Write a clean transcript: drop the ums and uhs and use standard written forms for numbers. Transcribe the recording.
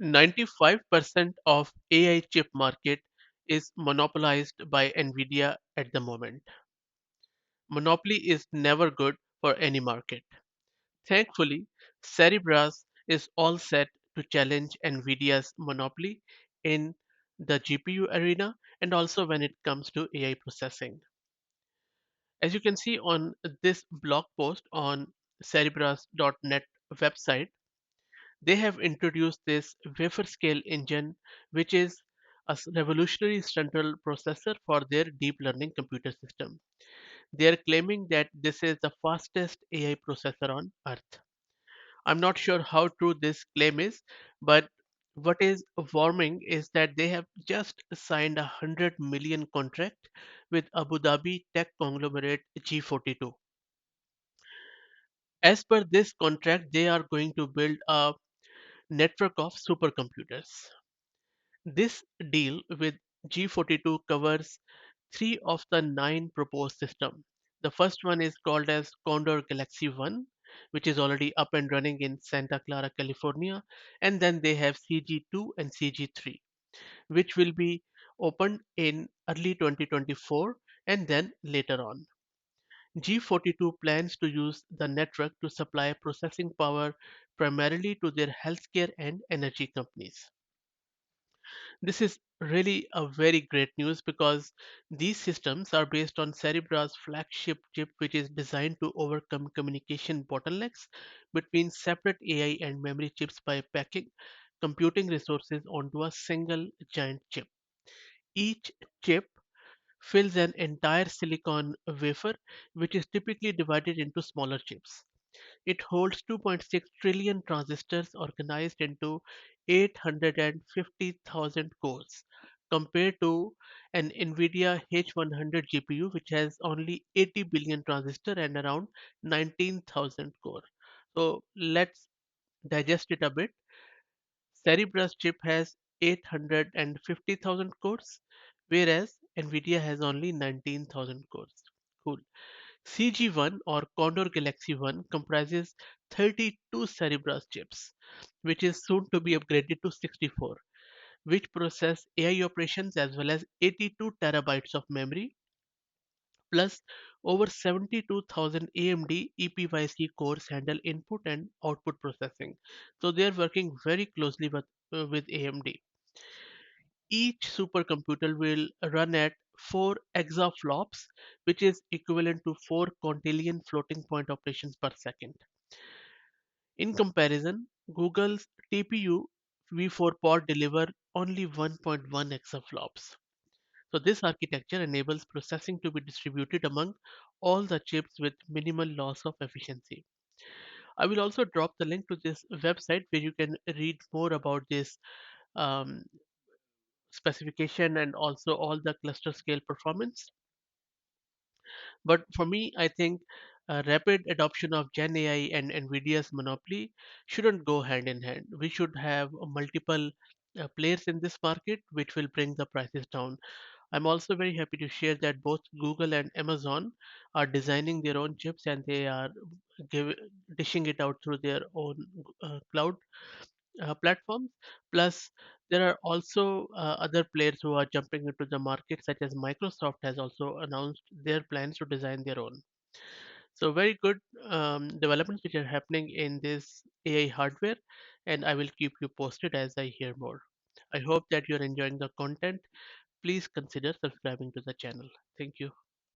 95% of AI chip market is monopolized by Nvidia at the moment. Monopoly is never good for any market. Thankfully, Cerebras is all set to challenge Nvidia's monopoly in the GPU arena and also when it comes to AI processing. As you can see on this blog post on Cerebras.net website, they have introduced this wafer scale engine, which is a revolutionary central processor for their deep learning computer system. They are claiming that this is the fastest AI processor on earth. I'm not sure how true this claim is, but what is warming is that they have just signed a 100 million contract with Abu Dhabi tech conglomerate G42. As per this contract, they are going to build a network of supercomputers. This deal with G42 covers three of the nine proposed systems. The first one is called as Condor Galaxy 1, which is already up and running in Santa Clara, California. And then they have CG2 and CG3, which will be opened in early 2024 and then later on. G42 plans to use the network to supply processing power primarily to their healthcare and energy companies. This is really a very great news because these systems are based on Cerebra's flagship chip, which is designed to overcome communication bottlenecks between separate AI and memory chips by packing computing resources onto a single giant chip. Each chip fills an entire silicon wafer, which is typically divided into smaller chips. It holds 2.6 trillion transistors organized into 850,000 cores, compared to an NVIDIA H100 GPU, which has only 80 billion transistors and around 19,000 core. So let's digest it a bit. Cerebrus chip has 850,000 cores, whereas NVIDIA has only 19,000 cores. Cool. CG1 or Condor Galaxy 1 comprises 32 Cerebras chips, which is soon to be upgraded to 64, which process AI operations as well as 82 terabytes of memory plus over 72,000 AMD EPYC cores handle input and output processing. So they are working very closely with AMD. Each supercomputer will run at 4 exaflops, which is equivalent to 4 quintillion floating point operations per second. In comparison, Google's TPU V4 pod deliver only 1.1 exaflops. So this architecture enables processing to be distributed among all the chips with minimal loss of efficiency. I will also drop the link to this website where you can read more about this um, specification and also all the cluster scale performance. But for me, I think rapid adoption of Gen AI and NVIDIA's monopoly shouldn't go hand in hand. We should have multiple players in this market, which will bring the prices down. I'm also very happy to share that both Google and Amazon are designing their own chips and they are give, dishing it out through their own cloud platforms. Plus, there are also other players who are jumping into the market, such as Microsoft has also announced their plans to design their own. So, very good developments which are happening in this AI hardware, and I will keep you posted as I hear more. I hope that you're enjoying the content. Please consider subscribing to the channel. Thank you.